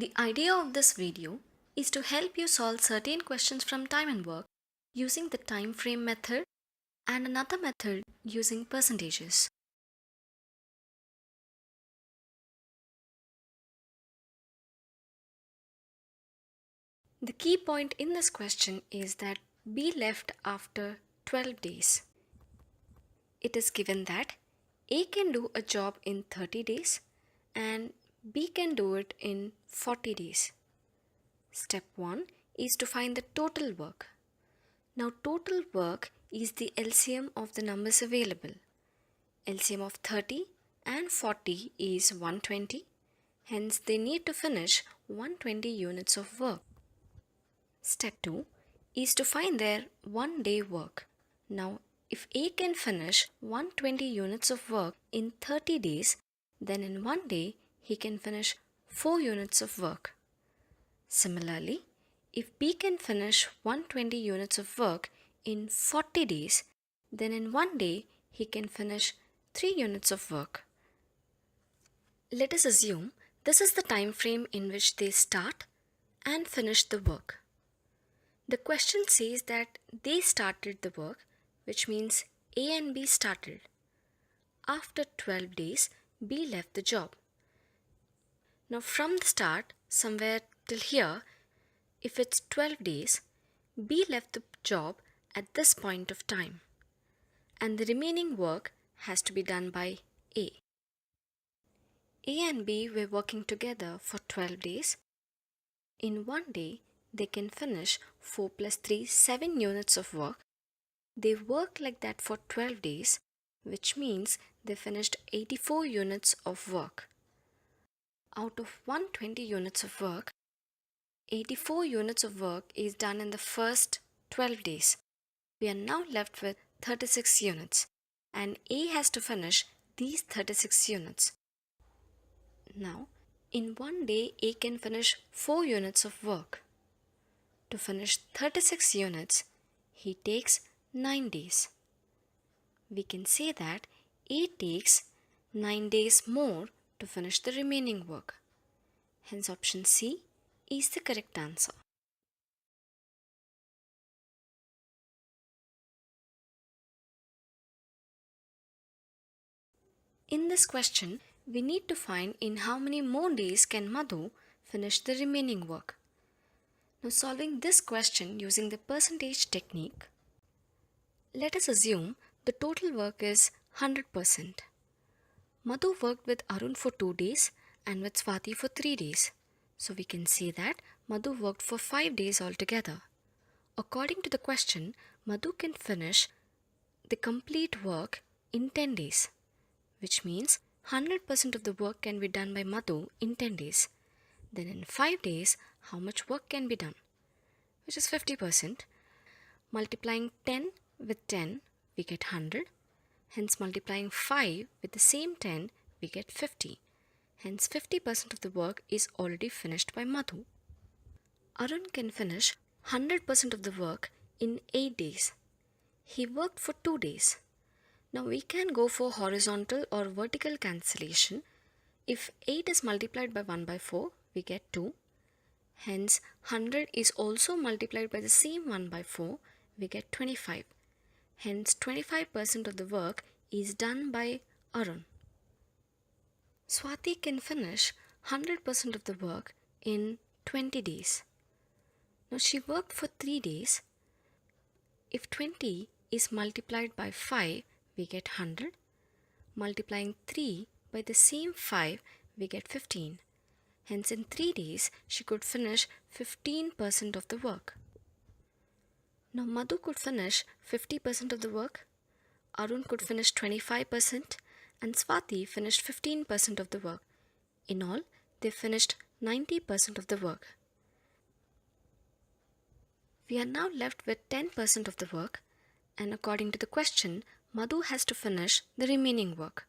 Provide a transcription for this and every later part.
The idea of this video is to help you solve certain questions from time and work using the time frame method and another method using percentages. The key point in this question is that B left after 12 days. It is given that A can do a job in 30 days and B can do it in 40 days. Step 1 is to find the total work. Now total work is the LCM of the numbers available. LCM of 30 and 40 is 120. Hence they need to finish 120 units of work. Step 2 is to find their 1 day work. Now if A can finish 120 units of work in 30 days, then in 1 day he can finish 4 units of work. Similarly, if B can finish 120 units of work in 40 days, then in 1 day he can finish 3 units of work. Let us assume this is the time frame in which they start and finish the work. The question says that they started the work, which means A and B started. After 12 days, B left the job. Now from the start, somewhere till here, if it's 12 days, B left the job at this point of time, and the remaining work has to be done by A. A and B were working together for 12 days. In 1 day, they can finish 4 plus 3, 7 units of work. They worked like that for 12 days, which means they finished 84 units of work. Out of 120 units of work, 84 units of work is done in the first 12 days. We are now left with 36 units, and A has to finish these 36 units. Now, in 1 day, A can finish 4 units of work. To finish 36 units, he takes 9 days. We can say that A takes 9 days more to finish the remaining work. Hence option C is the correct answer. In this question, we need to find in how many more days can Madhu finish the remaining work. Now solving this question using the percentage technique, let us assume the total work is 100%. Madhu worked with Arun for 2 days and with Swati for 3 days. So we can say that Madhu worked for 5 days altogether. According to the question, Madhu can finish the complete work in 10 days, which means 100% of the work can be done by Madhu in 10 days. Then in 5 days, how much work can be done? Which is 50%. Multiplying 10 with 10, we get 100. Hence multiplying 5 with the same 10, we get 50. Hence 50% of the work is already finished by Madhu. Arun can finish 100% of the work in 8 days. He worked for 2 days. Now we can go for horizontal or vertical cancellation. If 8 is multiplied by 1 by 4, we get 2. Hence 100 is also multiplied by the same 1 by 4, we get 25. Hence 25% of the work is done by Arun. Swati can finish 100% of the work in 20 days. Now she worked for 3 days. If 20 is multiplied by 5, we get 100. Multiplying 3 by the same 5, we get 15. Hence in 3 days, she could finish 15% of the work. Now Madhu could finish 50% of the work, Arun could finish 25%, and Swati finished 15% of the work. In all, they finished 90% of the work. We are now left with 10% of the work, and according to the question, Madhu has to finish the remaining work.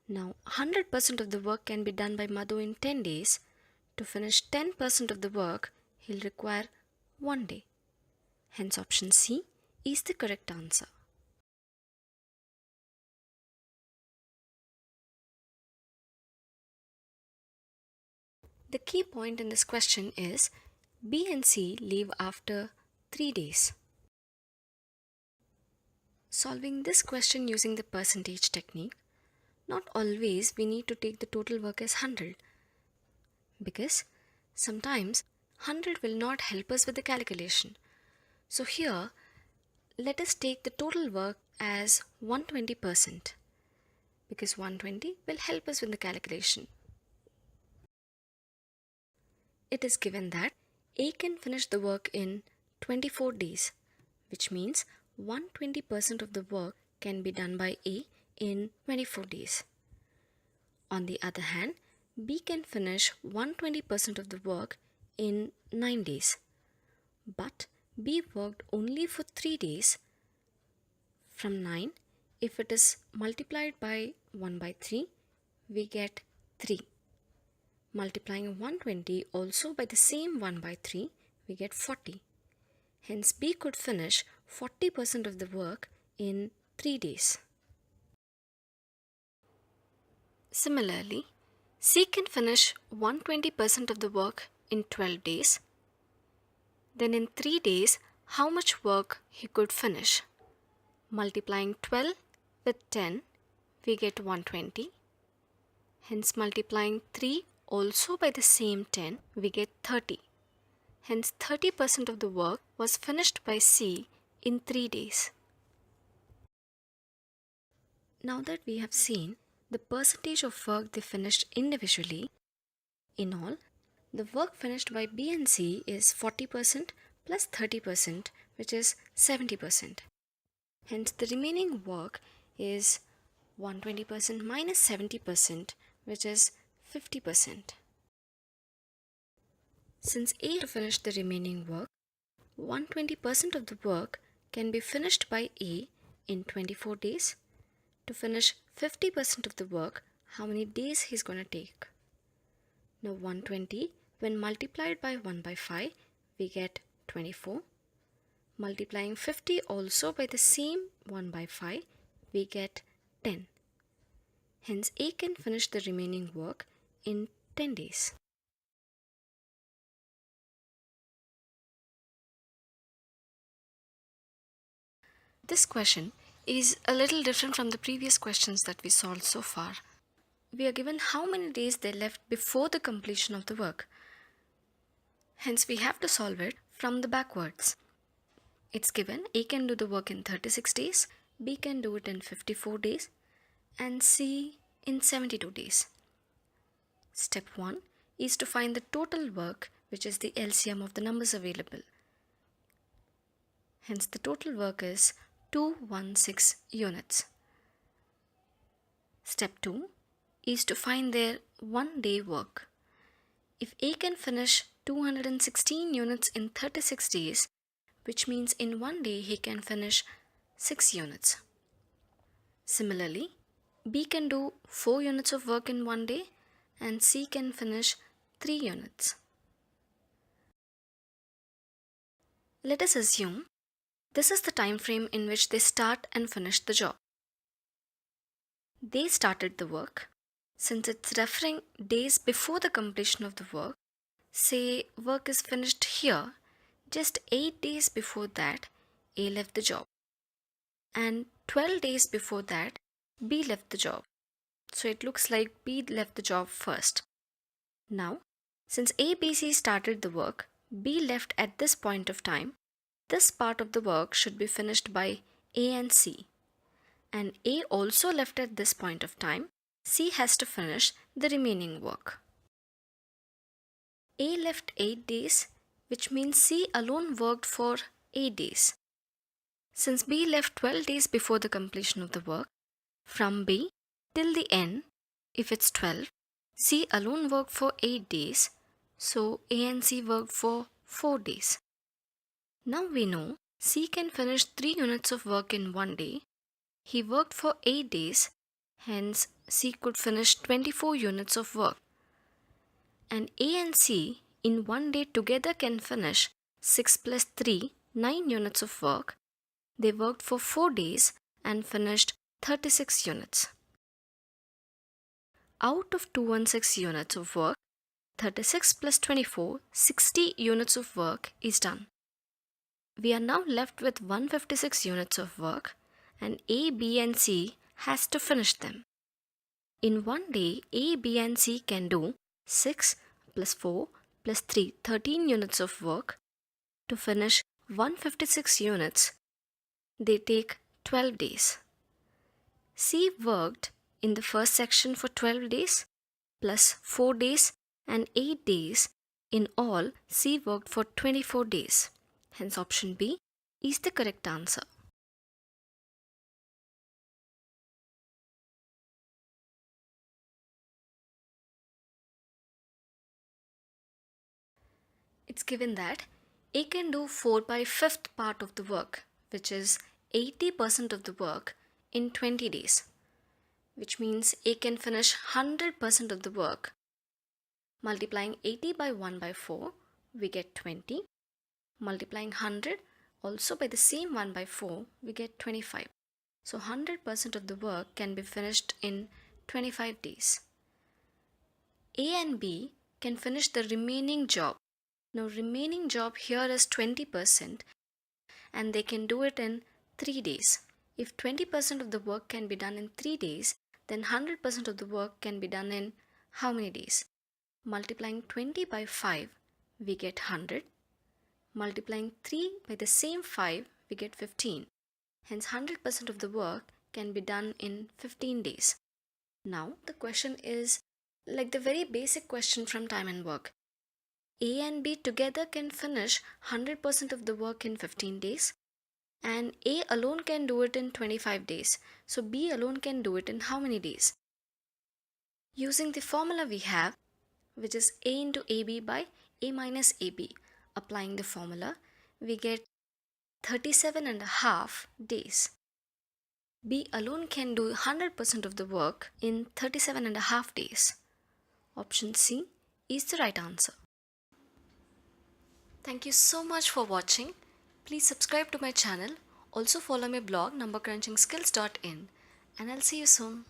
Now 100% of the work can be done by Madhu in 10 days. To finish 10% of the work, he'll require 1 day. Hence option C is the correct answer. The key point in this question is B and C leave after 3 days. Solving this question using the percentage technique, not always we need to take the total work as 100, because sometimes 100 will not help us with the calculation. So here, let us take the total work as 120%, because 120 will help us with the calculation. It is given that A can finish the work in 24 days, which means 120% of the work can be done by A in 24 days. On the other hand, B can finish 120% of the work in 9 days. But B worked only for 3 days. From 9, if it is multiplied by 1 by 3, we get 3. Multiplying 120 also by the same 1 by 3, we get 40. Hence, B could finish 40% of the work in 3 days. Similarly, C can finish 120% of the work in 12 days. Then in 3 days, how much work he could finish? Multiplying 12 with 10, we get 120. Hence, multiplying 3 also by the same 10, we get 30. Hence, 30% of the work was finished by C in 3 days. Now that we have seen the percentage of work they finished individually, in all, the work finished by B and C is 40% plus 30%, which is 70%. Hence, the remaining work is 120% minus 70%, which is 50%. Since A finished the remaining work, 120% of the work can be finished by A in 24 days. To finish 50% of the work, how many days he's going to take? Now 120, when multiplied by 1 by 5, we get 24. Multiplying 50 also by the same 1 by 5, we get 10. Hence, A can finish the remaining work in 10 days. This question is a little different from the previous questions that we solved so far. We are given how many days they left before the completion of the work. Hence, we have to solve it from the backwards. It's given A can do the work in 36 days, B can do it in 54 days, and C in 72 days. Step 1 is to find the total work, which is the LCM of the numbers available. Hence, the total work is 216 units. Step 2 is to find their 1 day work. If A can finish 216 units in 36 days, which means in 1 day he can finish 6 units. Similarly, B can do 4 units of work in 1 day and C can finish 3 units. Let us assume this is the time frame in which they start and finish the job. They started the work. Since it's referring days before the completion of the work, say work is finished here, just 8 days before that, A left the job. And 12 days before that, B left the job. So it looks like B left the job first. Now, since A, B, C started the work, B left at this point of time, this part of the work should be finished by A and C. And A also left at this point of time. C has to finish the remaining work. A left 8 days, which means C alone worked for 8 days. Since B left 12 days before the completion of the work, from B till the end, if it's 12, C alone worked for 8 days, so A and C worked for 4 days. Now we know C can finish 3 units of work in 1 day. He worked for 8 days, hence C could finish 24 units of work. And A and C in 1 day together can finish 6 plus 3, 9 units of work. They worked for 4 days and finished 36 units. Out of 216 units of work, 36 plus 24, 60 units of work is done. We are now left with 156 units of work, and A, B and C has to finish them. In one day, A, B and C can do 6 plus 4 plus 3, 13 units of work. To finish 156 units, they take 12 days. C worked in the first section for 12 days plus 4 days and 8 days. In all, C worked for 24 days. Hence, option B is the correct answer. It's given that A can do 4 by 5th part of the work, which is 80% of the work in 20 days, which means A can finish 100% of the work. Multiplying 80 by 1 by 4, we get 20. Multiplying 100 also by the same 1 by 4, we get 25. So 100% of the work can be finished in 25 days. A and B can finish the remaining job. Now remaining job here is 20% and they can do it in 3 days. If 20% of the work can be done in 3 days, then 100% of the work can be done in how many days? Multiplying 20 by 5, we get 100. Multiplying 3 by the same 5, we get 15. Hence 100% of the work can be done in 15 days. Now the question is like the very basic question from time and work. A and B together can finish 100% of the work in 15 days and A alone can do it in 25 days. So B alone can do it in how many days? Using the formula we have, which is A into AB by A minus AB, applying the formula, we get 37.5 days. B alone can do 100% of the work in 37.5 days. Option C is the right answer. Thank you so much for watching. Please subscribe to my channel. Also follow my blog numbercrunchingskills.in and I'll see you soon.